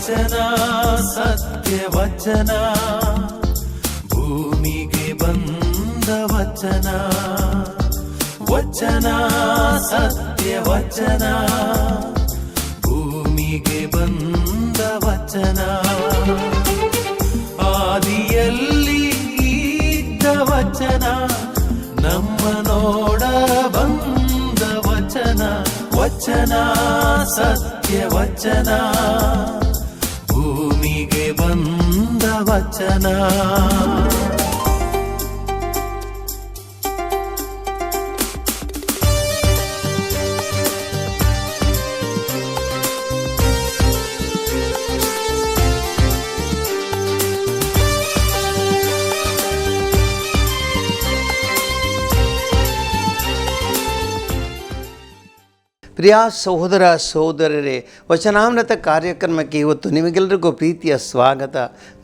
ವಚನ ಸತ್ಯ ವಚನ, ಭೂಮಿಗೆ ಬಂದ ವಚನ. ವಚನ ಸತ್ಯ ವಚನ, ಭೂಮಿಗೆ ಬಂದ ವಚನ. ಆದಿಯಲ್ಲಿ ಇದ್ದ ವಚನ, ನಮ್ಮ ನೋಡ ಬಂದ ವಚನ. ವಚನ ಸತ್ಯ ವಚನ, ಭೂಮಿಗೆ ಬಂದ ವಚನ. ಪ್ರಿಯ ಸಹೋದರ ಸಹೋದರರೇ, ವಚನಾಮೃತ ಕಾರ್ಯಕ್ರಮಕ್ಕೆ ಇವತ್ತು ನಿಮಗೆಲ್ಲರಿಗೂ ಪ್ರೀತಿಯ ಸ್ವಾಗತ.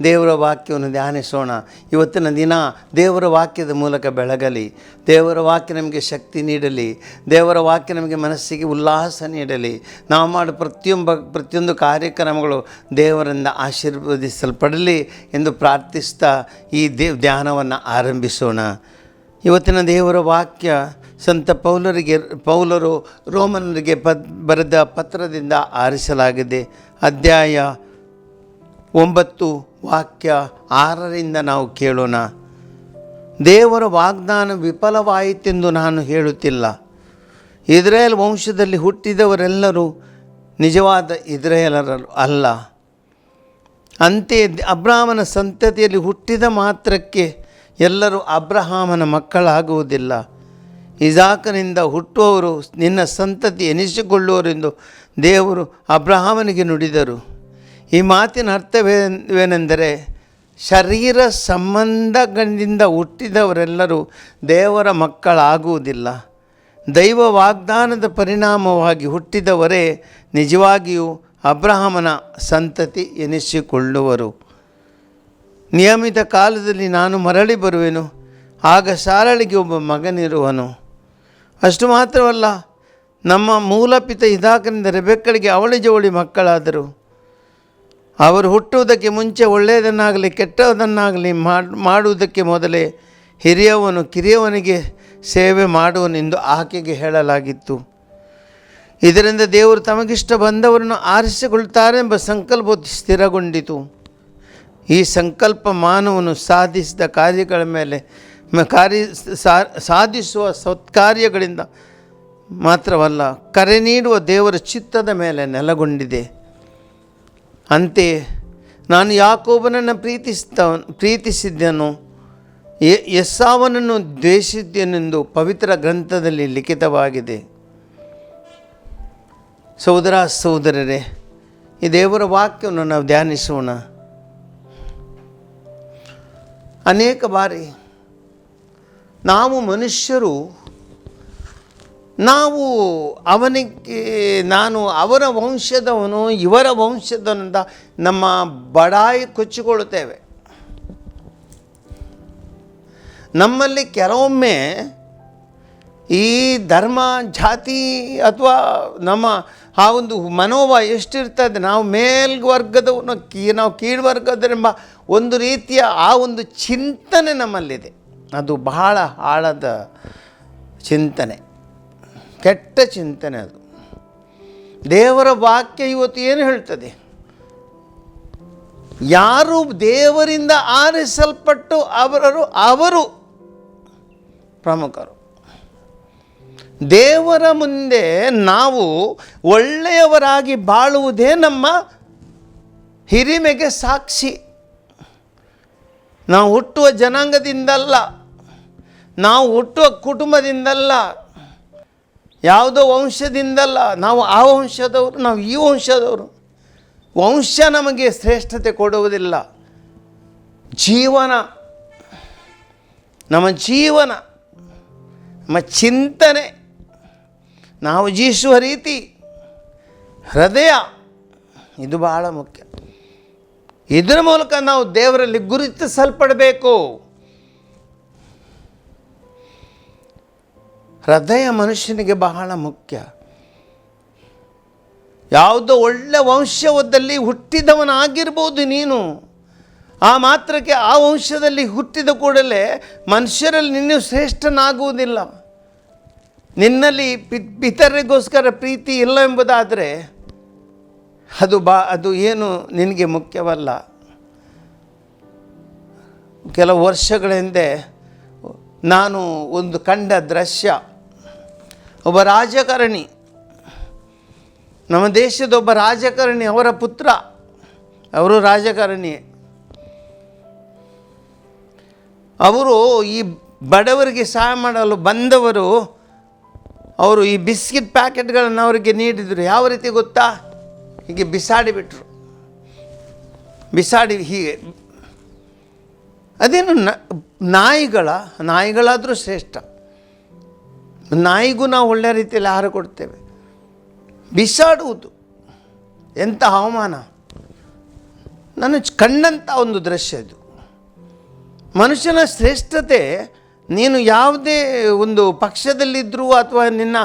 ದೇವರ ವಾಕ್ಯವನ್ನು ಧ್ಯಾನಿಸೋಣ. ಇವತ್ತಿನ ದಿನ ದೇವರ ವಾಕ್ಯದ ಮೂಲಕ ಬೆಳಗಲಿ. ದೇವರ ವಾಕ್ಯ ನಮಗೆ ಶಕ್ತಿ ನೀಡಲಿ. ದೇವರ ವಾಕ್ಯ ನಮಗೆ ಮನಸ್ಸಿಗೆ ಉಲ್ಲಾಸ ನೀಡಲಿ. ನಾವು ಮಾಡೋ ಪ್ರತಿಯೊಂದು ಕಾರ್ಯಕ್ರಮಗಳು ದೇವರಿಂದ ಆಶೀರ್ವದಿಸಲ್ಪಡಲಿ ಎಂದು ಪ್ರಾರ್ಥಿಸ್ತಾ ಈ ಧ್ಯಾನವನ್ನು ಆರಂಭಿಸೋಣ. ಇವತ್ತಿನ ದೇವರ ವಾಕ್ಯ ಸಂತ ಪೌಲರು ರೋಮನರಿಗೆ ಬರೆದ ಪತ್ರದಿಂದ ಆರಿಸಲಾಗಿದೆ. ಅಧ್ಯಾಯ 9 ವಾಕ್ಯ 6ರಿಂದ ನಾವು ಕೇಳೋಣ. ದೇವರ ವಾಗ್ದಾನ ವಿಫಲವಾಯಿತೆಂದು ನಾನು ಹೇಳುತ್ತಿಲ್ಲ. ಇಸ್ರಾಯೇಲ್ ವಂಶದಲ್ಲಿ ಹುಟ್ಟಿದವರೆಲ್ಲರೂ ನಿಜವಾದ ಇಸ್ರಾಯೇಲರು ಅಲ್ಲ. ಅಂತೆಯೇ ಅಬ್ರಹಾಮನ ಸಂತತಿಯಲ್ಲಿ ಹುಟ್ಟಿದ ಮಾತ್ರಕ್ಕೆ ಎಲ್ಲರೂ ಅಬ್ರಹಾಮನ ಮಕ್ಕಳಾಗುವುದಿಲ್ಲ. ಇಸಾಕನಿಂದ ಹುಟ್ಟುವವರು ನಿನ್ನ ಸಂತತಿ ಎನಿಸಿಕೊಳ್ಳುವರೆಂದು ದೇವರು ಅಬ್ರಹಾಮನಿಗೆ ನುಡಿದರು. ಈ ಮಾತಿನ ಅರ್ಥವೇನೆಂದರೆ, ಶರೀರ ಸಂಬಂಧಗಳಿಂದ ಹುಟ್ಟಿದವರೆಲ್ಲರೂ ದೇವರ ಮಕ್ಕಳಾಗುವುದಿಲ್ಲ. ದೈವ ವಾಗ್ದಾನದ ಪರಿಣಾಮವಾಗಿ ಹುಟ್ಟಿದವರೇ ನಿಜವಾಗಿಯೂ ಅಬ್ರಹಾಮನ ಸಂತತಿ ಎನಿಸಿಕೊಳ್ಳುವರು. ನಿಯಮಿತ ಕಾಲದಲ್ಲಿ ನಾನು ಮರಳಿ ಬರುವೆನು, ಆಗ ಸಾರಳಿಗೆ ಒಬ್ಬ ಮಗನಿರುವನು. ಅಷ್ಟು ಮಾತ್ರವಲ್ಲ, ನಮ್ಮ ಮೂಲಪಿತ ಇಸಾಕನಿಂದ ರೆಬೆಕ್ಕಳಿಗೆ ಅವಳಿ ಜವಳಿ ಮಕ್ಕಳಾದರು. ಅವರು ಹುಟ್ಟುವುದಕ್ಕೆ ಮುಂಚೆ ಒಳ್ಳೆಯದನ್ನಾಗಲಿ ಕೆಟ್ಟದನ್ನಾಗಲಿ ಮಾಡುವುದಕ್ಕೆ ಮೊದಲೇ ಹಿರಿಯವನು ಕಿರಿಯವನಿಗೆ ಸೇವೆ ಮಾಡುವನೆಂದು ಆಕೆಗೆ ಹೇಳಲಾಗಿತ್ತು. ಇದರಿಂದ ದೇವರು ತಮಗಿಷ್ಟ ಬಂದವರನ್ನು ಆರಿಸಿಕೊಳ್ತಾರೆಂಬ ಸಂಕಲ್ಪ ಸ್ಥಿರಗೊಂಡಿತು. ಈ ಸಂಕಲ್ಪ ಮಾನವನು ಸಾಧಿಸಿದ ಕಾರ್ಯಗಳ ಮೇಲೆ ಸಾಧಿಸುವ ಸತ್ಕಾರ್ಯಗಳಿಂದ ಮಾತ್ರವಲ್ಲ, ಕರೆ ನೀಡುವ ದೇವರ ಚಿತ್ತದ ಮೇಲೆ ನೆಲೆಗೊಂಡಿದೆ. ಅಂತೆಯೇ ನಾನು ಯಾಕೋಬನನ್ನು ಪ್ರೀತಿಸಿದ್ದೆನು, ಎಸಾವನನ್ನು ದ್ವೇಷಿದ್ದೆನೆಂದು ಪವಿತ್ರ ಗ್ರಂಥದಲ್ಲಿ ಲಿಖಿತವಾಗಿದೆ. ಸಹೋದರ ಸಹೋದರರೇ, ಈ ದೇವರ ವಾಕ್ಯವನ್ನು ನಾವು ಧ್ಯಾನಿಸೋಣ. ಅನೇಕ ಬಾರಿ ನಾವು ಮನುಷ್ಯರು ನಾನು ಅವರ ವಂಶದವನು ಇವರ ವಂಶದವನಿಂದ ನಮ್ಮ ಬಡಾಯಿ ಕೊಚ್ಚಿಕೊಳ್ಳುತ್ತೇವೆ. ನಮ್ಮಲ್ಲಿ ಕೆಲವೊಮ್ಮೆ ಈ ಧರ್ಮ ಜಾತಿ ಅಥವಾ ನಮ್ಮ ಆ ಒಂದು ಮನೋಭಾವ ಎಷ್ಟಿರ್ತದೆ, ನಾವು ಮೇಲ್ವರ್ಗದವನು ನಾವು ಕೀಳ್ವರ್ಗದರೆಂಬ ಒಂದು ರೀತಿಯ ಆ ಒಂದು ಚಿಂತನೆ ನಮ್ಮಲ್ಲಿದೆ. ಅದು ಬಹಳ ಆಳದ ಚಿಂತನೆ, ಕೆಟ್ಟ ಚಿಂತನೆ ಅದು. ದೇವರ ವಾಕ್ಯ ಇವತ್ತು ಏನು ಹೇಳ್ತದೆ? ಯಾರು ದೇವರಿಂದ ಆರಿಸಲ್ಪಟ್ಟು ಅವರು ಪ್ರಮುಖರು. ದೇವರ ಮುಂದೆ ನಾವು ಒಳ್ಳೆಯವರಾಗಿ ಬಾಳುವುದೇ ನಮ್ಮ ಹಿರಿಮೆಗೆ ಸಾಕ್ಷಿ. ನಾವು ಹುಟ್ಟುವ ಜನಾಂಗದಿಂದಲ್ಲ, ನಾವು ಹುಟ್ಟುವ ಕುಟುಂಬದಿಂದಲ್ಲ, ಯಾವುದೋ ವಂಶದಿಂದಲ್ಲ. ನಾವು ಆ ವಂಶದವರು, ನಾವು ಈ ವಂಶದವರು. ವಂಶ ನಮಗೆ ಶ್ರೇಷ್ಠತೆ ಕೊಡುವುದಿಲ್ಲ. ನಮ್ಮ ಜೀವನ, ನಮ್ಮ ಚಿಂತನೆ, ನಾವು ಜೀವಿಸುವ ರೀತಿ, ಹೃದಯ, ಇದು ಬಹಳ ಮುಖ್ಯ. ಇದರ ಮೂಲಕ ನಾವು ದೇವರಲ್ಲಿ ಗುರುತಿಸಲ್ಪಡಬೇಕು. ಹೃದಯ ಮನುಷ್ಯನಿಗೆ ಬಹಳ ಮುಖ್ಯ. ಯಾವುದೋ ಒಳ್ಳೆ ವಂಶದಲ್ಲಿ ಹುಟ್ಟಿದವನಾಗಿರ್ಬೋದು ನೀನು. ಆ ಮಾತ್ರಕ್ಕೆ ಆ ವಂಶದಲ್ಲಿ ಹುಟ್ಟಿದ ಕೂಡಲೇ ಮನುಷ್ಯರಲ್ಲಿ ನೀನು ಶ್ರೇಷ್ಠನಾಗುವುದಿಲ್ಲ. ನಿನ್ನಲ್ಲಿ ಪಿತರಿಗೋಸ್ಕರ ಪ್ರೀತಿ ಇಲ್ಲ ಎಂಬುದಾದರೆ ಅದು ಏನು ನಿನಗೆ ಮುಖ್ಯವಲ್ಲ. ಕೆಲವು ವರ್ಷಗಳ ಹಿಂದೆ ನಾನು ಒಂದು ಕಂಡ ದೃಶ್ಯ, ಒಬ್ಬ ರಾಜಕಾರಣಿ, ನಮ್ಮ ದೇಶದ ಒಬ್ಬ ರಾಜಕಾರಣಿ, ಅವರ ಪುತ್ರ, ಅವರು ರಾಜಕಾರಣಿ, ಅವರು ಈ ಬಡವರಿಗೆ ಸಹಾಯ ಮಾಡಲು ಬಂದವರು, ಅವರು ಈ ಬಿಸ್ಕಿಟ್ ಪ್ಯಾಕೆಟ್ಗಳನ್ನು ಅವರಿಗೆ ನೀಡಿದರು. ಯಾವ ರೀತಿ ಗೊತ್ತಾ? ಹೀಗೆ ಬಿಸಾಡಿಬಿಟ್ರು, ಬಿಸಾಡಿ ಹೀಗೆ. ಅದೇನು ನಾಯಿಗಳಾದರೂ ಶ್ರೇಷ್ಠ. ನಾಯಿಗೂ ನಾವು ಒಳ್ಳೆಯ ರೀತಿಯಲ್ಲಿ ಆಹಾರ ಕೊಡ್ತೇವೆ. ಬಿಸಾಡುವುದು ಎಂಥ ಅವಮಾನ! ನಾನು ಕಂಡಂಥ ಒಂದು ದೃಶ್ಯ ಇದು. ಮನುಷ್ಯನ ಶ್ರೇಷ್ಠತೆ ನೀನು ಯಾವುದೇ ಒಂದು ಪಕ್ಷದಲ್ಲಿದ್ದರೂ ಅಥವಾ ನಿನ್ನ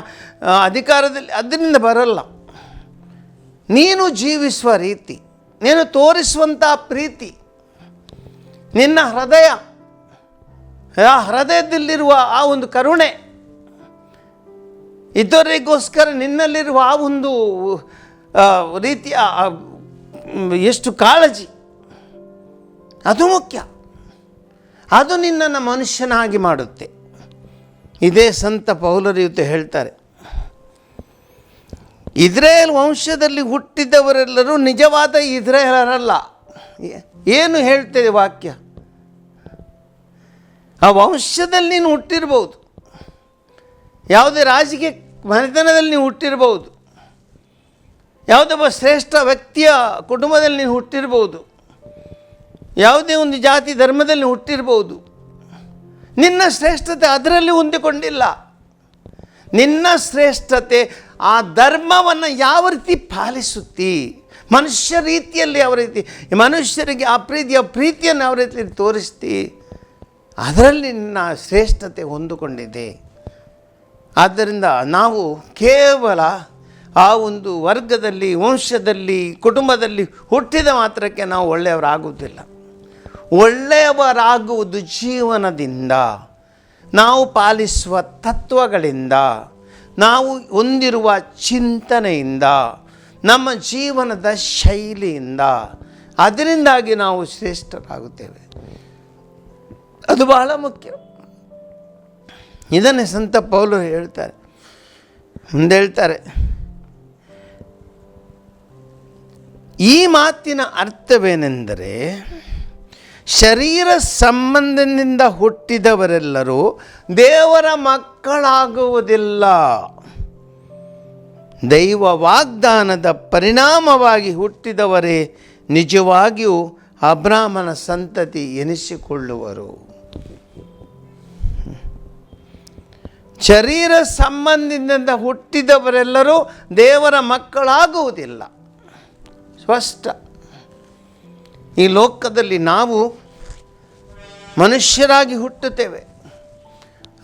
ಅಧಿಕಾರದಲ್ಲಿ ಅದರಿಂದ ಬರಲ್ಲ. ನೀನು ಜೀವಿಸುವ ರೀತಿ, ನೀನು ತೋರಿಸುವಂಥ ಪ್ರೀತಿ, ನಿನ್ನ ಹೃದಯದಲ್ಲಿರುವ ಆ ಒಂದು ಕರುಣೆ, ಇತರರಿಗೋಸ್ಕರ ನಿನ್ನಲ್ಲಿರುವ ಆ ಒಂದು ರೀತಿಯ ಎಷ್ಟು ಕಾಳಜಿ, ಅದು ಮುಖ್ಯ. ಅದು ನಿನ್ನನ್ನು ಮನುಷ್ಯನಾಗಿ ಮಾಡುತ್ತೆ. ಇದೇ ಸಂತ ಪೌಲರು ಹೇಳ್ತಾರೆ, ಇಸ್ರಾಯೇಲ್ ವಂಶದಲ್ಲಿ ಹುಟ್ಟಿದವರೆಲ್ಲರೂ ನಿಜವಾದ ಇಸ್ರಾಯೇಲರಲ್ಲ. ಏನು ಹೇಳ್ತದೆ ವಾಕ್ಯ? ಆ ವಂಶದಲ್ಲಿ ನೀನು ಹುಟ್ಟಿರ್ಬೋದು, ಯಾವುದೇ ರಾಜಕೀಯ ಮನೆತನದಲ್ಲಿ ನೀವು ಹುಟ್ಟಿರ್ಬೋದು, ಯಾವುದೊಬ್ಬ ಶ್ರೇಷ್ಠ ವ್ಯಕ್ತಿಯ ಕುಟುಂಬದಲ್ಲಿ ನೀನು ಹುಟ್ಟಿರ್ಬೋದು, ಯಾವುದೇ ಒಂದು ಜಾತಿ ಧರ್ಮದಲ್ಲಿ ಹುಟ್ಟಿರ್ಬೋದು. ನಿನ್ನ ಶ್ರೇಷ್ಠತೆ ಅದರಲ್ಲಿ ಹೊಂದಿಕೊಂಡಿಲ್ಲ. ನಿನ್ನ ಶ್ರೇಷ್ಠತೆ ಆ ಧರ್ಮವನ್ನು ಯಾವ ರೀತಿ ಪಾಲಿಸುತ್ತಿ, ಮನುಷ್ಯ ರೀತಿಯಲ್ಲಿ ಯಾವ ರೀತಿ ಮನುಷ್ಯರಿಗೆ ಆ ಪ್ರೀತಿಯನ್ನು ಯಾವ ರೀತಿ ತೋರಿಸ್ತಿ, ಅದರಲ್ಲಿ ನಿನ್ನ ಶ್ರೇಷ್ಠತೆ ಹೊಂದಿಕೊಂಡಿದೆ. ಆದ್ದರಿಂದ ನಾವು ಕೇವಲ ಆ ಒಂದು ವರ್ಗದಲ್ಲಿ, ವಂಶದಲ್ಲಿ, ಕುಟುಂಬದಲ್ಲಿ ಹುಟ್ಟಿದ ಮಾತ್ರಕ್ಕೆ ನಾವು ಒಳ್ಳೆಯವರಾಗುವುದಿಲ್ಲ. ಒಳ್ಳೆಯವರಾಗುವುದು ಜೀವನದಿಂದ, ನಾವು ಪಾಲಿಸುವ ತತ್ವಗಳಿಂದ, ನಾವು ಹೊಂದಿರುವ ಚಿಂತನೆಯಿಂದ, ನಮ್ಮ ಜೀವನದ ಶೈಲಿಯಿಂದ, ಅದರಿಂದಾಗಿ ನಾವು ಶ್ರೇಷ್ಠರಾಗುತ್ತೇವೆ. ಅದು ಬಹಳ ಮುಖ್ಯ. ಇದನ್ನೇ ಸಂತ ಪೌಲರು ಹೇಳ್ತಾರೆ. ಮುಂದೆ ಹೇಳ್ತಾರೆ, ಈ ಮಾತಿನ ಅರ್ಥವೇನೆಂದರೆ, ಶರೀರ ಸಂಬಂಧದಿಂದ ಹುಟ್ಟಿದವರೆಲ್ಲರೂ ದೇವರ ಮಕ್ಕಳಾಗುವುದಿಲ್ಲ. ದೈವ ವಾಗ್ದಾನದ ಪರಿಣಾಮವಾಗಿ ಹುಟ್ಟಿದವರೇ ನಿಜವಾಗಿಯೂ ಅಬ್ರಾಮನ ಸಂತತಿ ಎನಿಸಿಕೊಳ್ಳುವರು. ಶರೀರ ಸಂಬಂಧದಿಂದ ಹುಟ್ಟಿದವರೆಲ್ಲರೂ ದೇವರ ಮಕ್ಕಳಾಗುವುದಿಲ್ಲ. ಸ್ಪಷ್ಟ. ಈ ಲೋಕದಲ್ಲಿ ನಾವು ಮನುಷ್ಯರಾಗಿ ಹುಟ್ಟುತ್ತೇವೆ,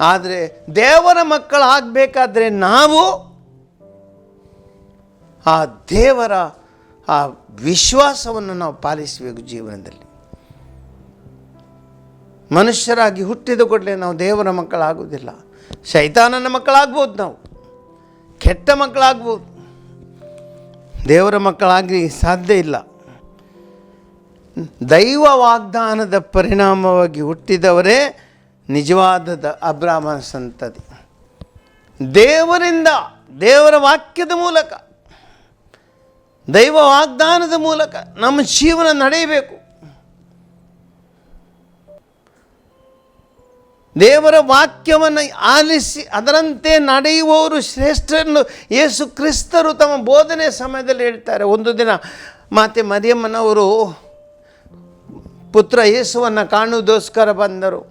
ಆದರೆ ದೇವರ ಮಕ್ಕಳಾಗಬೇಕಾದ್ರೆ ನಾವು ಆ ದೇವರ ಆ ವಿಶ್ವಾಸವನ್ನು ನಾವು ಪಾಲಿಸಬೇಕು ಜೀವನದಲ್ಲಿ. ಮನುಷ್ಯರಾಗಿ ಹುಟ್ಟಿದ ಕೂಡಲೇ ನಾವು ದೇವರ ಮಕ್ಕಳಾಗುವುದಿಲ್ಲ. ಶೈತಾನನ ಮಕ್ಕಳಾಗ್ಬೋದು, ನಾವು ಕೆಟ್ಟ ಮಕ್ಕಳಾಗ್ಬೋದು, ದೇವರ ಮಕ್ಕಳಾಗಿ ಸಾಧ್ಯ ಇಲ್ಲ. ದೈವ ವಾಗ್ದಾನದ ಪರಿಣಾಮವಾಗಿ ಹುಟ್ಟಿದವರೇ ನಿಜವಾದ ಅಬ್ರಾಮನ ಸಂತತಿ. ದೇವರಿಂದ, ದೇವರ ವಾಕ್ಯದ ಮೂಲಕ, ದೈವ ವಾಗ್ದಾನದ ಮೂಲಕ ನಮ್ಮ ಜೀವನ ನಡೆಯಬೇಕು. ದೇವರ ವಾಕ್ಯವನ್ನು ಆಲಿಸಿ ಅದರಂತೆ ನಡೆಯುವವರು ಶ್ರೇಷ್ಠರನ್ನು ಯೇಸು ಕ್ರಿಸ್ತರು ತಮ್ಮ ಬೋಧನೆ ಸಮಯದಲ್ಲಿ ಹೇಳ್ತಾರೆ. ಒಂದು ದಿನ ಮಾತೆ ಮರಿಯಮ್ಮನವರು ಪುತ್ರ ಯೇಸುವನ್ನು ಕಾಣುವುದೋಸ್ಕರ ಬಂದರು.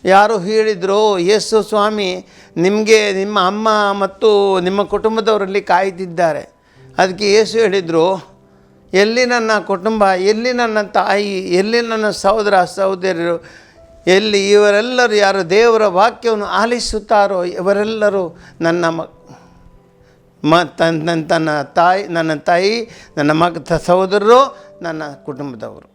ಯಾರು ಹೇಳಿದರು, ಯೇಸು ಸ್ವಾಮಿ ನಿಮಗೆ ನಿಮ್ಮ ಅಮ್ಮ ಮತ್ತು ನಿಮ್ಮ ಕುಟುಂಬದವರಲ್ಲಿ ಕಾಯ್ದಿದ್ದಾರೆ. ಅದಕ್ಕೆ ಯೇಸು ಹೇಳಿದರು, ಎಲ್ಲಿ ನನ್ನ ಕುಟುಂಬ, ಎಲ್ಲಿ ನನ್ನ ತಾಯಿ, ಎಲ್ಲಿ ನನ್ನ ಸಹೋದರ ಸಹೋದರಿಯರು, ಎಲ್ಲಿ ಇವರೆಲ್ಲರೂ ಯಾರು ದೇವರ ವಾಕ್ಯವನ್ನು ಆಲಿಸುತ್ತಾರೋ ಇವರೆಲ್ಲರೂ ನನ್ನ ನನ್ನ ತಾಯಿ, ನನ್ನ ಸಹೋದರರು, ನನ್ನ ಕುಟುಂಬದವರು.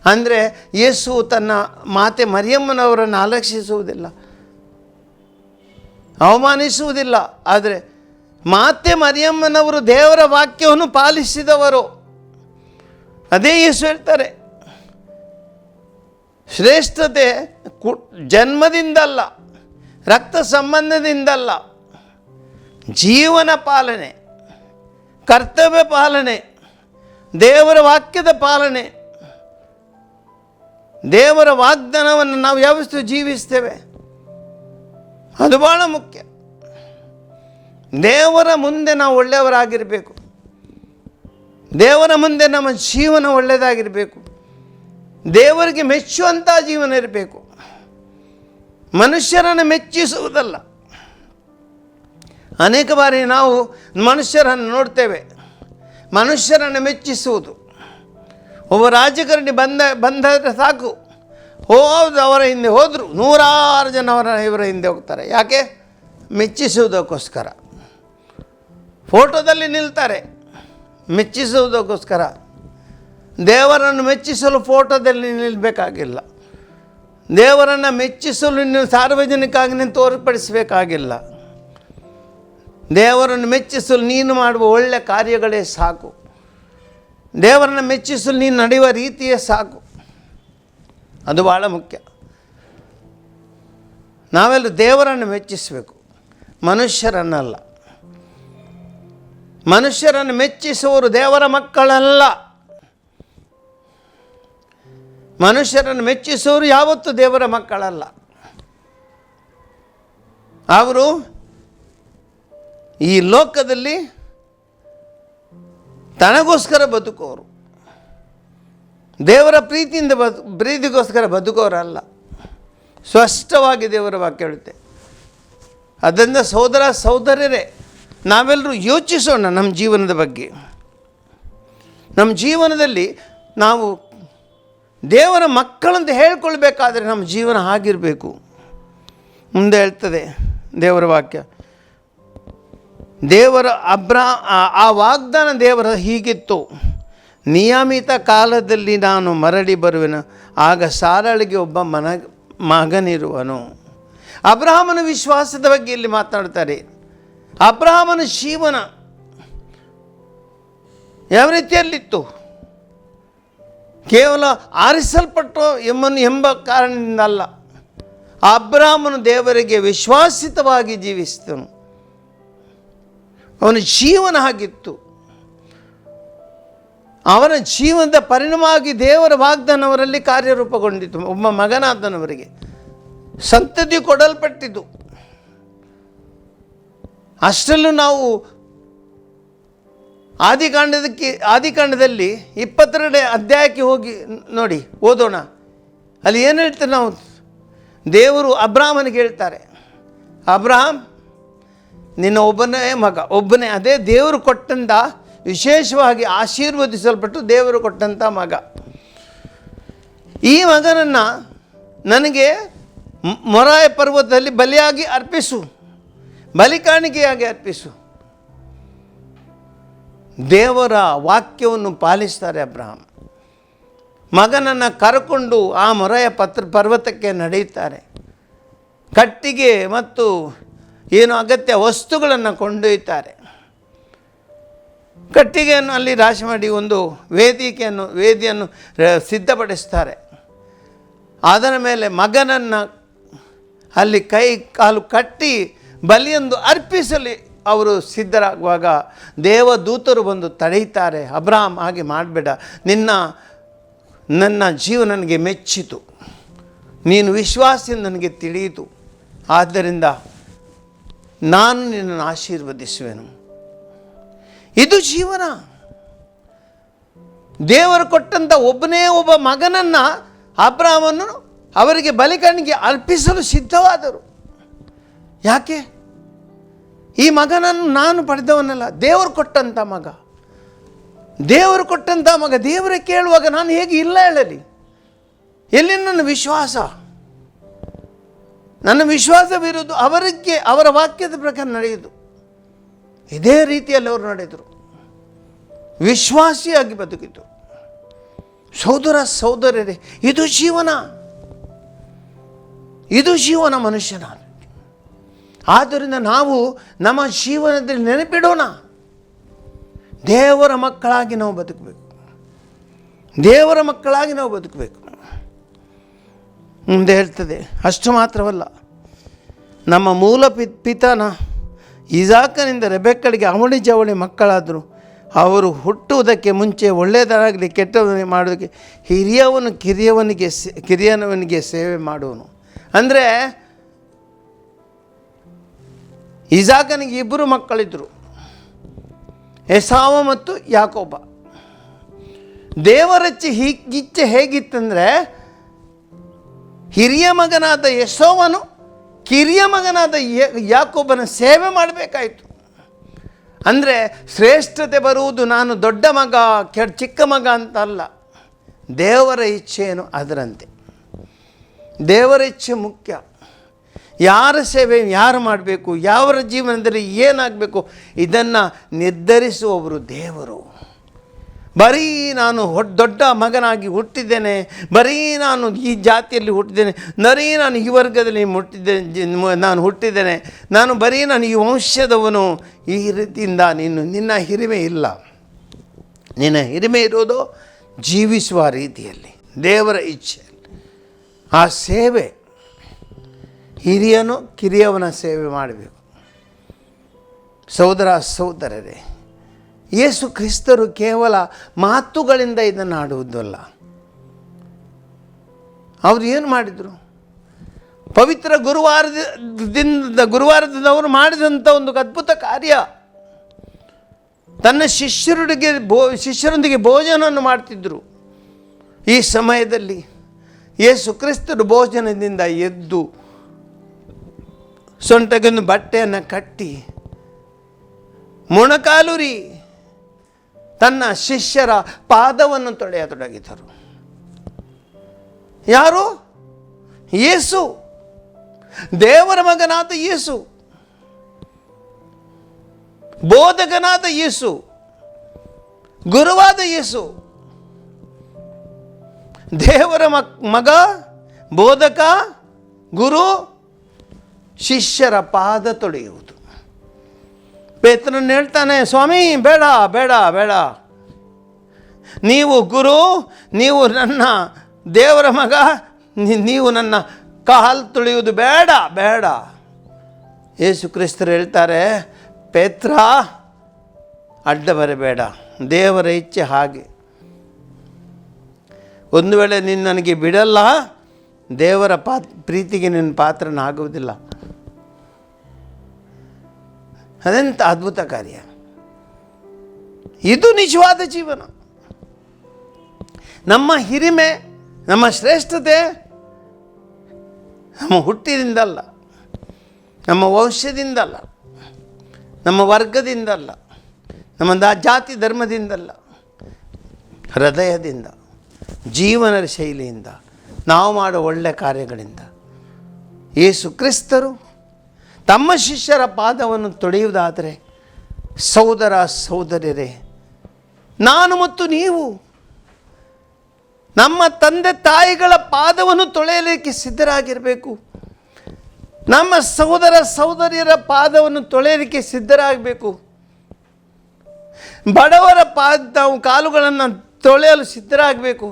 ಅಂದರೆ ಯೇಸು ತನ್ನ ಮಾತೆ ಮರಿಯಮ್ಮನವರನ್ನು ಅಲಕ್ಷಿಸುವುದಿಲ್ಲ, ಅವಮಾನಿಸುವುದಿಲ್ಲ. ಆದರೆ ಮಾತೆ ಮರಿಯಮ್ಮನವರು ದೇವರ ವಾಕ್ಯವನ್ನು ಪಾಲಿಸಿದವರು. ಅದೇ ಯೇಸು ಹೇಳ್ತಾರೆ, ಶ್ರೇಷ್ಠತೆ ಜನ್ಮದಿಂದಲ್ಲ, ರಕ್ತ ಸಂಬಂಧದಿಂದಲ್ಲ, ಜೀವನ ಪಾಲನೆ, ಕರ್ತವ್ಯ ಪಾಲನೆ, ದೇವರ ವಾಕ್ಯದ ಪಾಲನೆ, ದೇವರ ವಾಗ್ದಾನವನ್ನು ನಾವು ಯಾವತ್ತೂ ಜೀವಿಸ್ತೇವೆ, ಅದು ಭಾಳ ಮುಖ್ಯ. ದೇವರ ಮುಂದೆ ನಾವು ಒಳ್ಳೆಯವರಾಗಿರಬೇಕು, ದೇವರ ಮುಂದೆ ನಮ್ಮ ಜೀವನ ಒಳ್ಳೆಯದಾಗಿರಬೇಕು, ದೇವರಿಗೆ ಮೆಚ್ಚುವಂಥ ಜೀವನ ಇರಬೇಕು, ಮನುಷ್ಯರನ್ನು ಮೆಚ್ಚಿಸುವುದಲ್ಲ. ಅನೇಕ ಬಾರಿ ನಾವು ಮನುಷ್ಯರನ್ನು ನೋಡ್ತೇವೆ, ಮನುಷ್ಯರನ್ನು ಮೆಚ್ಚಿಸುವುದು. ಒಬ್ಬ ರಾಜಕಾರಣಿ ಬಂದರೆ ಸಾಕು, ಹೌದು ಅವರ ಹಿಂದೆ ಹೋದರು, 100 ಜನ ಇವರ ಹಿಂದೆ ಹೋಗ್ತಾರೆ. ಯಾಕೆ? ಮೆಚ್ಚಿಸುವುದಕ್ಕೋಸ್ಕರ. ಫೋಟೋದಲ್ಲಿ ನಿಲ್ತಾರೆ, ಮೆಚ್ಚಿಸುವುದಕ್ಕೋಸ್ಕರ. ದೇವರನ್ನು ಮೆಚ್ಚಿಸಲು ಫೋಟೋದಲ್ಲಿ ನಿಲ್ಲಬೇಕಾಗಿಲ್ಲ, ದೇವರನ್ನು ಮೆಚ್ಚಿಸಲು ನೀವು ಸಾರ್ವಜನಿಕವಾಗಿ ನೀನು ತೋರ್ಪಡಿಸಬೇಕಾಗಿಲ್ಲ. ದೇವರನ್ನು ಮೆಚ್ಚಿಸಲು ನೀನು ಮಾಡುವ ಒಳ್ಳೆಯ ಕಾರ್ಯಗಳೇ ಸಾಕು, ದೇವರನ್ನು ಮೆಚ್ಚಿಸಲು ನೀನು ನಡೆಯುವ ರೀತಿಯೇ ಸಾಕು. ಅದು ಭಾಳ ಮುಖ್ಯ. ನಾವೆಲ್ಲ ದೇವರನ್ನು ಮೆಚ್ಚಿಸಬೇಕು, ಮನುಷ್ಯರನ್ನಲ್ಲ. ಮನುಷ್ಯರನ್ನು ಮೆಚ್ಚಿಸುವವರು ದೇವರ ಮಕ್ಕಳಲ್ಲ. ಮನುಷ್ಯರನ್ನು ಮೆಚ್ಚಿಸುವವರು ಯಾವತ್ತೂ ದೇವರ ಮಕ್ಕಳಲ್ಲ. ಅವರು ಈ ಲೋಕದಲ್ಲಿ ತನಗೋಸ್ಕರ ಬದುಕೋರು, ದೇವರ ಪ್ರೀತಿಗೋಸ್ಕರ ಬದುಕೋರಲ್ಲ. ಸ್ಪಷ್ಟವಾಗಿ ದೇವರ ವಾಕ್ಯ ಹೇಳುತ್ತೆ. ಅದರಿಂದ ಸಹೋದರ ಸಹೋದರರೇ, ನಾವೆಲ್ಲರೂ ಯೋಚಿಸೋಣ ನಮ್ಮ ಜೀವನದ ಬಗ್ಗೆ. ನಮ್ಮ ಜೀವನದಲ್ಲಿ ನಾವು ದೇವರ ಮಕ್ಕಳಂತ ಹೇಳ್ಕೊಳ್ಬೇಕಾದ್ರೆ ನಮ್ಮ ಜೀವನ ಆಗಿರಬೇಕು. ಮುಂದೆ ಹೇಳ್ತದೆ ದೇವರ ವಾಕ್ಯ, ದೇವರ ಆ ವಾಗ್ದಾನ ದೇವರ ಹೀಗಿತ್ತು, ನಿಯಮಿತ ಕಾಲದಲ್ಲಿ ನಾನು ಮರಳಿ ಬರುವೆನು, ಆಗ ಸಾರಳಿಗೆ ಒಬ್ಬ ಮಗನಿರುವನು. ಅಬ್ರಹಾಮನ ವಿಶ್ವಾಸದ ಬಗ್ಗೆ ಇಲ್ಲಿ ಮಾತನಾಡ್ತಾರೆ. ಅಬ್ರಹಾಮನ ಜೀವನ ಯಾವ ರೀತಿಯಲ್ಲಿತ್ತು? ಕೇವಲ ಆರಿಸಲ್ಪಟ್ಟು ಎಂಬ ಕಾರಣದಿಂದ ಅಲ್ಲ, ಅಬ್ರಹಾಮನು ದೇವರಿಗೆ ವಿಶ್ವಾಸಿತವಾಗಿ ಜೀವಿಸಿದನು. ಅವನ ಜೀವನ ಆಗಿತ್ತು. ಅವನ ಜೀವನದ ಪರಿಣಾಮವಾಗಿ ದೇವರ ವಾಗ್ದಾನ ಅವರಲ್ಲಿ ಕಾರ್ಯರೂಪಗೊಂಡಿತು. ಒಬ್ಬ ಮಗನಾದನವರಿಗೆ ಸಂತತಿ ಕೊಡಲ್ಪಟ್ಟಿತು. ಅಷ್ಟರಲ್ಲೂ ನಾವು ಆದಿಕಾಂಡದಲ್ಲಿ 22ನೇ ಅಧ್ಯಾಯಕ್ಕೆ ಹೋಗಿ ನೋಡಿ, ಓದೋಣ. ಅಲ್ಲಿ ಏನು ಹೇಳ್ತಾರೆ? ನಾವು ದೇವರು ಅಬ್ರಹಾಮನಿಗೆ ಹೇಳ್ತಾರೆ, ಅಬ್ರಹಾಮ್ ನಿನ್ನ ಒಬ್ಬನೇ ಅದೇ ದೇವರು ಕೊಟ್ಟಂಥ, ವಿಶೇಷವಾಗಿ ಆಶೀರ್ವದಿಸಲ್ಪಟ್ಟು ದೇವರು ಕೊಟ್ಟಂಥ ಮಗ. ಈ ಮಗನನ್ನು ನನಗೆ ಮೊರಾಯ ಪರ್ವತದಲ್ಲಿ ಬಲಿಯಾಗಿ ಅರ್ಪಿಸು, ಬಲಿಕಾಣಿಕೆಯಾಗಿ ಅರ್ಪಿಸು. ದೇವರ ವಾಕ್ಯವನ್ನು ಪಾಲಿಸ್ತಾರೆ ಅಬ್ರಹಾಂ. ಮಗನನ್ನು ಕರ್ಕೊಂಡು ಆ ಮೊರಾಯ ಪರ್ವತಕ್ಕೆ ನಡೆಯುತ್ತಾರೆ. ಕಟ್ಟಿಗೆ ಮತ್ತು ಏನು ಅಗತ್ಯ ವಸ್ತುಗಳನ್ನು ಕೊಂಡೊಯ್ತಾರೆ. ಕಟ್ಟಿಗೆಯನ್ನು ಅಲ್ಲಿ ರಾಶಿ ಮಾಡಿ ಒಂದು ವೇದಿಯನ್ನು ಸಿದ್ಧಪಡಿಸ್ತಾರೆ. ಅದರ ಮೇಲೆ ಮಗನನ್ನು ಅಲ್ಲಿ ಕೈ ಕಾಲು ಕಟ್ಟಿ ಬಲಿಯೊಂದು ಅರ್ಪಿಸಲಿ ಅವರು ಸಿದ್ಧರಾಗುವಾಗ ದೇವದೂತರು ಬಂದು ತಡೆಯುತ್ತಾರೆ. ಅಬ್ರಹಾಂ, ಹಾಗೆ ಮಾಡಬೇಡ, ನನ್ನ ಜೀವ ನನಗೆ ಮೆಚ್ಚಿತು, ನೀನು ವಿಶ್ವಾಸ ನನಗೆ ತಿಳಿಯಿತು, ಆದ್ದರಿಂದ ನಾನು ನಿನ್ನನ್ನು ಆಶೀರ್ವದಿಸುವೆನು. ಇದು ಜೀವನ. ದೇವರು ಕೊಟ್ಟಂಥ ಒಬ್ಬನೇ ಒಬ್ಬ ಮಗನನ್ನು ಅಬ್ರಹಾಮನು ಅವರಿಗೆ ಬಲಿಕಾಣಿಕೆ ಅರ್ಪಿಸಲು ಸಿದ್ಧವಾದರು. ಯಾಕೆ? ಈ ಮಗನನ್ನು ನಾನು ಪಡೆದವನಲ್ಲ, ದೇವರು ಕೊಟ್ಟಂಥ ಮಗ. ದೇವರು ಕೊಟ್ಟಂಥ ಮಗ ದೇವರೇ ಕೇಳುವಾಗ ನಾನು ಹೇಗೆ ಇಲ್ಲ ಹೇಳಲಿ? ಎಲ್ಲಿ ನನ್ನ ವಿಶ್ವಾಸ? ನನ್ನ ವಿಶ್ವಾಸವಿರುವುದು ಅವರಿಗೆ, ಅವರ ವಾಕ್ಯದ ಪ್ರಕಾರ ನಡೆಯುವುದು. ಇದೇ ರೀತಿಯಲ್ಲಿ ಅವರು ನಡೆದರು, ವಿಶ್ವಾಸಿಯಾಗಿ ಬದುಕಿದರು. ಸಹೋದರ ಸಹೋದರರೇ, ಇದು ಜೀವನ, ಇದು ಜೀವನ ಮನುಷ್ಯನ. ಆದ್ದರಿಂದ ನಾವು ನಮ್ಮ ಜೀವನದಲ್ಲಿ ನೆನಪಿಡೋಣ, ದೇವರ ಮಕ್ಕಳಾಗಿ ನಾವು ಬದುಕಬೇಕು, ದೇವರ ಮಕ್ಕಳಾಗಿ ನಾವು ಬದುಕಬೇಕು. ಮುಂದೆ ಹೇಳ್ತದೆ, ಅಷ್ಟು ಮಾತ್ರವಲ್ಲ, ನಮ್ಮ ಮೂಲ ಪಿತನ ಇಸಾಕನಿಂದ ರೆಬೆಕ್ಕಳಿಗೆ ಅವಳಿ ಜವಳಿ ಮಕ್ಕಳಾದರು. ಅವರು ಹುಟ್ಟುವುದಕ್ಕೆ ಮುಂಚೆ ಒಳ್ಳೆಯದಾಗಲಿ ಕೆಟ್ಟವನಿಗೆ ಮಾಡೋದಕ್ಕೆ ಕಿರಿಯನವನಿಗೆ ಸೇವೆ ಮಾಡುವನು. ಅಂದರೆ ಇಸಾಕನಿಗೆ 2 ಮಕ್ಕಳಿದ್ದರು, ಎಸಾವ ಮತ್ತು ಯಾಕೋಬ. ದೇವರ ಇಚ್ಛೆ ಹೇಗಿತ್ತಂದರೆ, ಹಿರಿಯ ಮಗನಾದ ಎಸೋವನು ಕಿರಿಯ ಮಗನಾದ ಯಾಕೋಬನ ಸೇವೆ ಮಾಡಬೇಕಾಯಿತು. ಅಂದರೆ ಶ್ರೇಷ್ಠತೆ ಬರುವುದು ನಾನು ದೊಡ್ಡ ಮಗ ಚಿಕ್ಕ ಮಗ ಅಂತ ಅಲ್ಲ, ದೇವರ ಇಚ್ಛೆಯೇನು ಅದರಂತೆ. ದೇವರ ಇಚ್ಛೆ ಮುಖ್ಯ. ಯಾರ ಸೇವೆ ಯಾರು ಮಾಡಬೇಕು, ಯಾವರ ಜೀವನದಲ್ಲಿ ಏನಾಗಬೇಕು, ಇದನ್ನು ನಿರ್ಧರಿಸುವವರು ದೇವರು. ಬರೀ ನಾನು ದೊಡ್ಡ ಮಗನಾಗಿ ಹುಟ್ಟಿದ್ದೇನೆ, ಬರೀ ನಾನು ಈ ಜಾತಿಯಲ್ಲಿ ಹುಟ್ಟಿದ್ದೇನೆ, ಬರೀ ನಾನು ಈ ವರ್ಗದಲ್ಲಿ ಹುಟ್ಟಿದ್ದೇನೆ, ನಾನು ಈ ವಂಶದವನು, ಈ ರೀತಿಯಿಂದ ನಿನ್ನ ಹಿರಿಮೆ ಇಲ್ಲ. ನಿನ್ನ ಹಿರಿಮೆ ಇರೋದು ಜೀವಿಸುವ ರೀತಿಯಲ್ಲಿ, ದೇವರ ಇಚ್ಛೆಯಲ್ಲಿ. ಆ ಸೇವೆ, ಹಿರಿಯನು ಕಿರಿಯವನ ಸೇವೆ ಮಾಡಬೇಕು. ಸಹೋದರ ಸಹೋದರರೇ, ಯೇಸು ಕ್ರಿಸ್ತರು ಕೇವಲ ಮಾತುಗಳಿಂದ ಇದನ್ನು ಆಡುವುದಲ್ಲ. ಅವರು ಏನು ಮಾಡಿದರು? ಪವಿತ್ರ ಗುರುವಾರದಿಂದ ಅವರು ಮಾಡಿದಂಥ ಒಂದು ಅದ್ಭುತ ಕಾರ್ಯ, ತನ್ನ ಶಿಷ್ಯರೊಂದಿಗೆ ಭೋಜನವನ್ನು ಮಾಡ್ತಿದ್ದರು. ಈ ಸಮಯದಲ್ಲಿ ಯೇಸು ಕ್ರಿಸ್ತರು ಭೋಜನದಿಂದ ಎದ್ದು ಸೊಂಟಗೊಂದು ಬಟ್ಟೆಯನ್ನು ಕಟ್ಟಿ ಮೊಣಕಾಲುರಿ ತನ್ನ ಶಿಷ್ಯರ ಪಾದವನ್ನು ತೊಳೆಯತೊಡಗಿದರು. ಯಾರು? ಯೇಸು, ದೇವರ ಮಗನಾದ ಯೇಸು, ಬೋಧಕನಾದ ಯೇಸು, ಗುರುವಾದ ಯೇಸು. ದೇವರ ಮಗ, ಬೋಧಕ, ಗುರು, ಶಿಷ್ಯರ ಪಾದ ತೊಳೆಯುವುದು. ಪೇತ್ರನು ಹೇಳ್ತಾನೆ, ಸ್ವಾಮಿ ಬೇಡ ಬೇಡ ಬೇಡ, ನೀವು ಗುರು, ನೀವು ನನ್ನ ದೇವರ ಮಗ, ನೀವು ನನ್ನ ಕಾಲು ತೊಳೆಯುವುದು ಬೇಡ ಬೇಡ. ಯೇಸು ಕ್ರಿಸ್ತರು ಹೇಳ್ತಾರೆ, ಪೇತ್ರ ಅಡ್ಡ ಬರಬೇಡ, ದೇವರ ಇಚ್ಛೆ ಹಾಗೆ. ಒಂದು ವೇಳೆ ನೀನು ನನಗೆ ಬಿಡಲ್ಲ, ದೇವರ ಪ್ರೀತಿಗೆ ನಿನ್ನ ಪಾತ್ರನಾಗುವುದಿಲ್ಲ. ಅದೆಂಥ ಅದ್ಭುತ ಕಾರ್ಯ! ಇದು ನಿಜವಾದ ಜೀವನ. ನಮ್ಮ ಹಿರಿಮೆ, ನಮ್ಮ ಶ್ರೇಷ್ಠತೆ ನಮ್ಮ ಹುಟ್ಟಿನಿಂದಲ್ಲ, ನಮ್ಮ ವಂಶದಿಂದಲ್ಲ, ನಮ್ಮ ವರ್ಗದಿಂದಲ್ಲ, ನಮ್ಮ ಜಾತಿ ಧರ್ಮದಿಂದಲ್ಲ, ಹೃದಯದಿಂದ, ಜೀವನ ಶೈಲಿಯಿಂದ, ನಾವು ಮಾಡೋ ಒಳ್ಳೆಯ ಕಾರ್ಯಗಳಿಂದ. ಯೇಸು ಕ್ರಿಸ್ತರು ತಮ್ಮ ಶಿಷ್ಯರ ಪಾದವನ್ನು ತೊಳೆಯುವುದಾದರೆ, ಸಹೋದರ ಸಹೋದರರೇ, ನಾನು ಮತ್ತು ನೀವು ನಮ್ಮ ತಂದೆ ತಾಯಿಗಳ ಪಾದವನ್ನು ತೊಳೆಯಲಿಕ್ಕೆ ಸಿದ್ಧರಾಗಿರಬೇಕು. ನಮ್ಮ ಸಹೋದರ ಸಹೋದರಿಯರ ಪಾದವನ್ನು ತೊಳೆಯಲಿಕ್ಕೆ ಸಿದ್ಧರಾಗಬೇಕು. ಬಡವರ ನಾವು ಕಾಲುಗಳನ್ನು ತೊಳೆಯಲು ಸಿದ್ಧರಾಗಬೇಕು.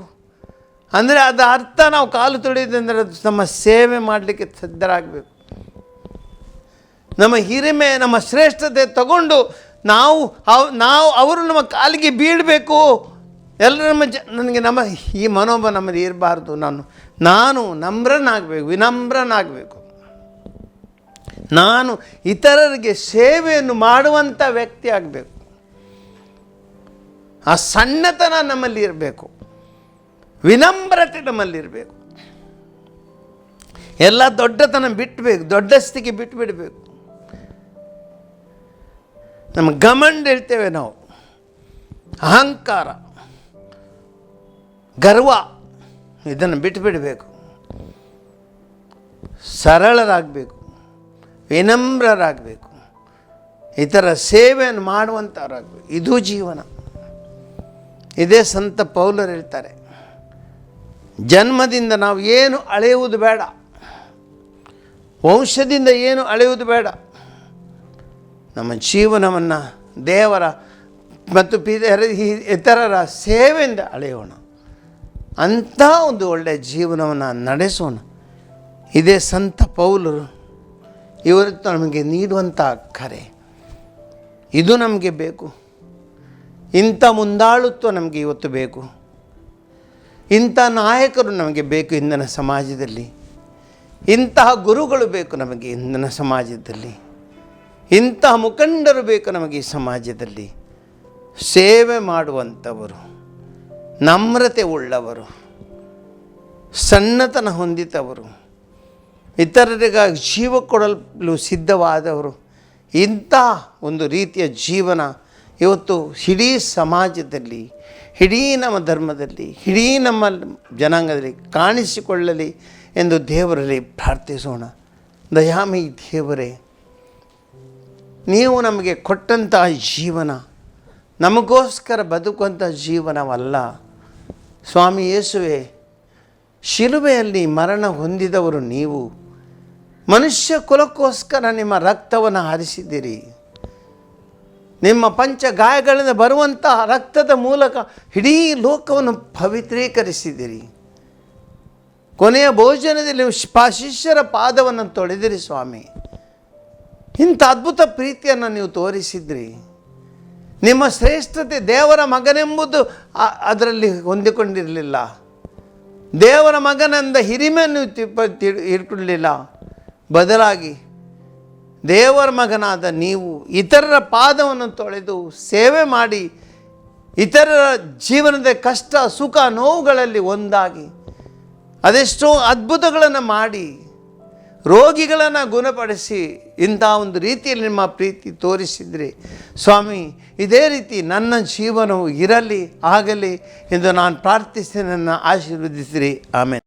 ಅಂದರೆ ಅದರ ಅರ್ಥ ನಾವು ಕಾಲು ತೊಳೆಯೋದಂದರೆ ನಮ್ಮ ಸೇವೆ ಮಾಡಲಿಕ್ಕೆ ಸಿದ್ಧರಾಗಬೇಕು. ನಮ್ಮ ಹಿರಿಮೆ, ನಮ್ಮ ಶ್ರೇಷ್ಠತೆ ತಗೊಂಡು ನಾವು ಅವರು ನಮ್ಮ ಕಾಲಿಗೆ ಬೀಳಬೇಕು. ಎಲ್ಲರೂ ನನಗೆ ಈ ಮನೋಭಾವ ನಮ್ಮದು ಇರಬಾರ್ದು. ನಾನು ನಮ್ರನಾಗಬೇಕು, ವಿನಮ್ರನಾಗಬೇಕು. ನಾನು ಇತರರಿಗೆ ಸೇವೆಯನ್ನು ಮಾಡುವಂಥ ವ್ಯಕ್ತಿ ಆಗಬೇಕು. ಆ ಸಣ್ಣತನ ನಮ್ಮಲ್ಲಿ ಇರಬೇಕು, ವಿನಮ್ರತೆ ನಮ್ಮಲ್ಲಿರಬೇಕು. ಎಲ್ಲ ದೊಡ್ಡತನ ಬಿಟ್ಟಬೇಕು, ದೊಡ್ಡಸ್ತಿಗೆ ಬಿಟ್ಟುಬಿಡಬೇಕು. ನಮ್ಮ ಗಮಂಡ್ ಹೇಳ್ತೇವೆ ನಾವು, ಅಹಂಕಾರ, ಗರ್ವ, ಇದನ್ನು ಬಿಟ್ಟುಬಿಡಬೇಕು. ಸರಳರಾಗಬೇಕು, ವಿನಮ್ರರಾಗಬೇಕು, ಇತರ ಸೇವೆಯನ್ನು ಮಾಡುವಂಥವ್ರಾಗಬೇಕು. ಇದು ಜೀವನ. ಇದೇ ಸಂತ ಪೌಲರು ಹೇಳ್ತಾರೆ, ಜನ್ಮದಿಂದ ನಾವು ಏನು ಅಳೆಯುವುದು ಬೇಡ, ವಂಶದಿಂದ ಏನು ಅಳೆಯುವುದು ಬೇಡ, ನಮ್ಮ ಜೀವನವನ್ನು ದೇವರ ಮತ್ತು ಇತರರ ಸೇವೆಯಿಂದ ಅಳೆಯೋಣ. ಅಂಥ ಒಂದು ಒಳ್ಳೆಯ ಜೀವನವನ್ನು ನಡೆಸೋಣ. ಇದೇ ಸಂತ ಪೌಲರು ಇವತ್ತು ನಮಗೆ ನೀಡುವಂಥ ಕರೆ. ಇದು ನಮಗೆ ಬೇಕು. ಇಂಥ ಮುಂದಾಳುತ್ವ ನಮಗೆ ಇವತ್ತು ಬೇಕು. ಇಂಥ ನಾಯಕರು ನಮಗೆ ಬೇಕು ಇಂದಿನ ಸಮಾಜದಲ್ಲಿ. ಇಂತಹ ಗುರುಗಳು ಬೇಕು ನಮಗೆ ಇಂದಿನ ಸಮಾಜದಲ್ಲಿ. ಇಂತಹ ಮುಖಂಡರು ಬೇಕು ನಮಗೆ ಈ ಸಮಾಜದಲ್ಲಿ. ಸೇವೆ ಮಾಡುವಂಥವರು, ನಮ್ರತೆ ಉಳ್ಳವರು, ಸಣ್ಣತನ ಹೊಂದಿದವರು, ಇತರರಿಗಾಗಿ ಜೀವ ಕೊಡಲು ಸಿದ್ಧವಾದವರು. ಇಂಥ ಒಂದು ರೀತಿಯ ಜೀವನ ಇವತ್ತು ಇಡೀ ಸಮಾಜದಲ್ಲಿ, ಇಡೀ ನಮ್ಮ ಧರ್ಮದಲ್ಲಿ, ಇಡೀ ನಮ್ಮ ಜನಾಂಗದಲ್ಲಿ ಕಾಣಿಸಿಕೊಳ್ಳಲಿ ಎಂದು ದೇವರಲ್ಲಿ ಪ್ರಾರ್ಥಿಸೋಣ. ದಯಾಮಯಿ ದೇವರೇ, ನೀವು ನಮಗೆ ಕೊಟ್ಟಂಥ ಜೀವನ ನಮಗೋಸ್ಕರ ಬದುಕುವಂಥ ಜೀವನವಲ್ಲ ಸ್ವಾಮಿ ಯೇಸುವೆ. ಶಿಲುಬೆಯಲ್ಲಿ ಮರಣ ಹೊಂದಿದವರು ನೀವು. ಮನುಷ್ಯ ಕುಲಕ್ಕೋಸ್ಕರ ನಿಮ್ಮ ರಕ್ತವನ್ನು ಹರಿಸಿದ್ದೀರಿ. ನಿಮ್ಮ ಪಂಚ ಗಾಯಗಳಿಂದ ಬರುವಂಥ ರಕ್ತದ ಮೂಲಕ ಇಡೀ ಲೋಕವನ್ನು ಪವಿತ್ರೀಕರಿಸಿದಿರಿ. ಕೊನೆಯ ಭೋಜನದಲ್ಲಿ ಶಿಷ್ಯರ ಪಾದವನ್ನು ತೊಳೆದಿರಿ ಸ್ವಾಮಿ. ಇಂಥ ಅದ್ಭುತ ಪ್ರೀತಿಯನ್ನು ನೀವು ತೋರಿಸಿದ್ರಿ. ನಿಮ್ಮ ಶ್ರೇಷ್ಠತೆ ದೇವರ ಮಗನೆಂಬುದು ಅದರಲ್ಲಿ ಹೊಂದಿಕೊಂಡಿರಲಿಲ್ಲ. ದೇವರ ಮಗನೆಂದ ಹಿರಿಮೆಯನ್ನು ಇಟ್ಕೊಳ್ಳಲಿಲ್ಲ. ಬದಲಾಗಿ ದೇವರ ಮಗನಾದ ನೀವು ಇತರರ ಪಾದವನ್ನು ತೊಳೆದು ಸೇವೆ ಮಾಡಿ, ಇತರರ ಜೀವನದ ಕಷ್ಟ ಸುಖ ನೋವುಗಳಲ್ಲಿ ಒಂದಾಗಿ ಅದೆಷ್ಟೋ ಅದ್ಭುತಗಳನ್ನು ಮಾಡಿ ರೋಗಿಗಳನ್ನು ಗುಣಪಡಿಸಿ ಇಂಥ ಒಂದು ರೀತಿಯಲ್ಲಿ ನಿಮ್ಮ ಪ್ರೀತಿ ತೋರಿಸಿದ್ರಿ ಸ್ವಾಮಿ. ಇದೇ ರೀತಿ ನನ್ನ ಜೀವನವು ಇರಲಿ, ಆಗಲಿ ಎಂದು ನಾನು ಪ್ರಾರ್ಥಿಸಿ ನನ್ನ ಆಶೀರ್ವದಿಸಿರಿ. ಆಮೇಲೆ